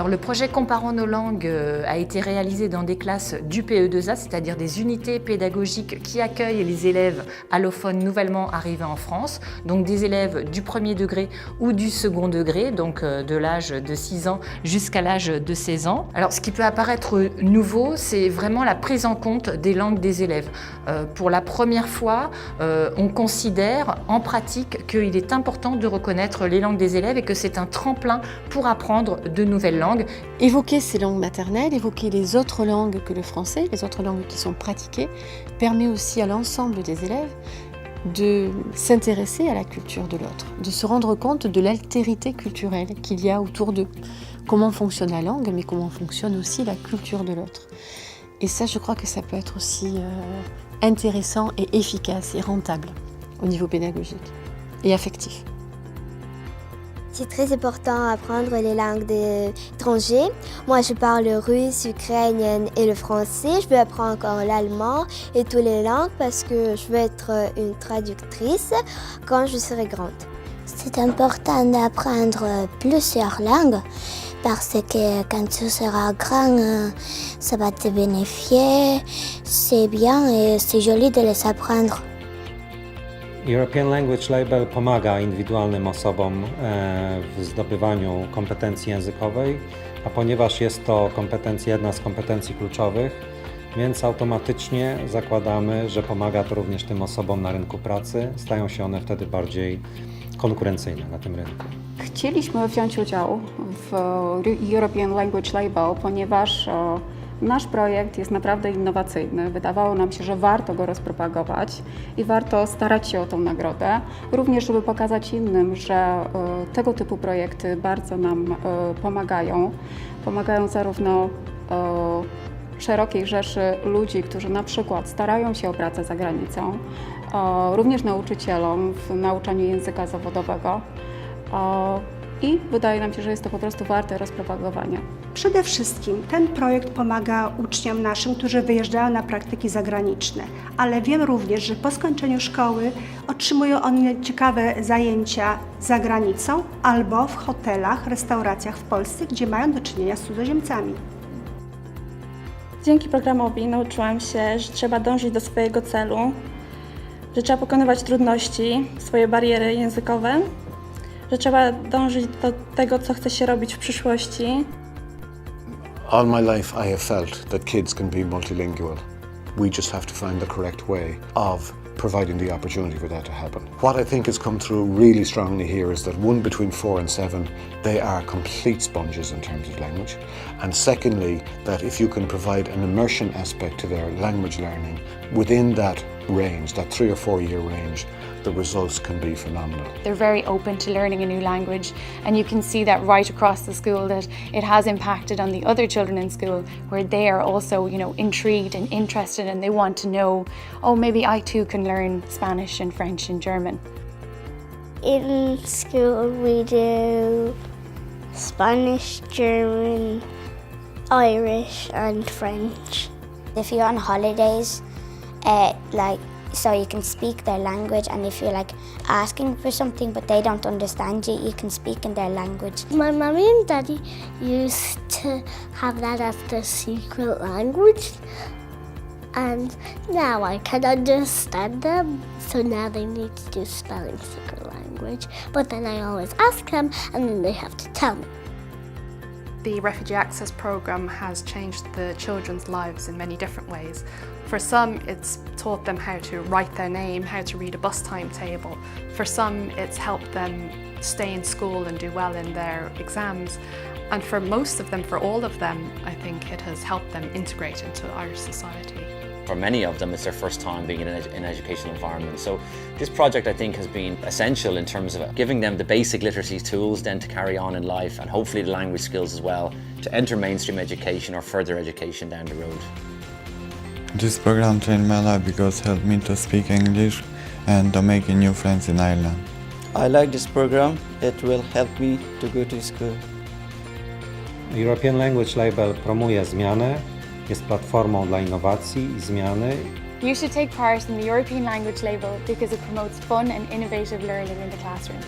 Alors le projet Comparons nos langues a été réalisé dans des classes du PE2A, c'est-à-dire des unités pédagogiques qui accueillent les élèves allophones nouvellement arrivés en France, donc des élèves du premier degré ou du second degré, donc de l'âge de 6 ans jusqu'à l'âge de 16 ans. Alors ce qui peut apparaître nouveau, c'est vraiment la prise en compte des langues des élèves. Pour la première fois, on considère en pratique qu'il est important de reconnaître les langues des élèves et que c'est un tremplin pour apprendre de nouvelles langues. Évoquer ces langues maternelles, évoquer les autres langues que le français, les autres langues qui sont pratiquées, permet aussi à l'ensemble des élèves de s'intéresser à la culture de l'autre, de se rendre compte de l'altérité culturelle qu'il y a autour d'eux. Comment fonctionne la langue, mais comment fonctionne aussi la culture de l'autre. Et ça, je crois que ça peut être aussi intéressant et efficace et rentable au niveau pédagogique et affectif. C'est très important d'apprendre les langues étrangères. Moi, je parle le russe, l'ukrainien et le français. Je veux apprendre encore l'allemand et toutes les langues parce que je veux être une traductrice quand je serai grande. C'est important d'apprendre plusieurs langues parce que quand tu seras grand, ça va te bénéficier. C'est bien et c'est joli de les apprendre. European Language Label pomaga indywidualnym osobom w zdobywaniu kompetencji językowej, a ponieważ jest to jedna z kompetencji kluczowych, więc automatycznie zakładamy, że pomaga to również tym osobom na rynku pracy. Stają się one wtedy bardziej konkurencyjne na tym rynku. Chcieliśmy wziąć udział w European Language Label, ponieważ nasz projekt jest naprawdę innowacyjny. Wydawało nam się, że warto go rozpropagować i warto starać się o tą nagrodę. Również, żeby pokazać innym, że tego typu projekty bardzo nam pomagają. Pomagają zarówno szerokiej rzeszy ludzi, którzy na przykład starają się o pracę za granicą, również nauczycielom w nauczaniu języka zawodowego. I wydaje nam się, że jest to po prostu warte rozpropagowania. Przede wszystkim ten projekt pomaga uczniom naszym, którzy wyjeżdżają na praktyki zagraniczne, ale wiem również, że po skończeniu szkoły otrzymują oni ciekawe zajęcia za granicą albo w hotelach, restauracjach w Polsce, gdzie mają do czynienia z cudzoziemcami. Dzięki programowi nauczyłam się, że trzeba dążyć do swojego celu, że trzeba pokonywać trudności, swoje bariery językowe, że trzeba dążyć do tego, co chce się robić w przyszłości. All my life I have felt that kids can be multilingual. We just have to find the correct way of providing the opportunity for that to happen. What I think has come through really strongly here is that between 4 and 7, they are complete sponges in terms of language. And secondly, that if you can provide an immersion aspect to their language learning within that range, that 3 or 4 year range, the results can be phenomenal. They're very open to learning a new language, and you can see that right across the school, that it has impacted on the other children in school, where they are also, intrigued and interested, and they want to know, oh, maybe I too can learn Spanish and French and German. In school we do Spanish, German, Irish and French. If you're on holidays, so you can speak their language, and if you're asking for something but they don't understand you, you can speak in their language. My mummy and daddy used to have that as their secret language, and now I can understand them, so now they need to do spelling secret language, but then I always ask them and then they have to tell me. The Refugee Access Programme has changed the children's lives in many different ways. For some, it's taught them how to write their name, how to read a bus timetable. For some, it's helped them stay in school and do well in their exams. And for most of them, for all of them, I think it has helped them integrate into Irish society. For many of them, it's their first time being in an educational environment. So this project, I think, has been essential in terms of giving them the basic literacy tools then to carry on in life, and hopefully the language skills as well, to enter mainstream education or further education down the road. This program changed my life because it helped me to speak English and to make new friends in Ireland. I like this program. It will help me to go to school. European Language Label promuje zmianę, jest platformą dla innowacji i zmiany. You should take part in the European Language Label because it promotes fun and innovative learning in the classroom.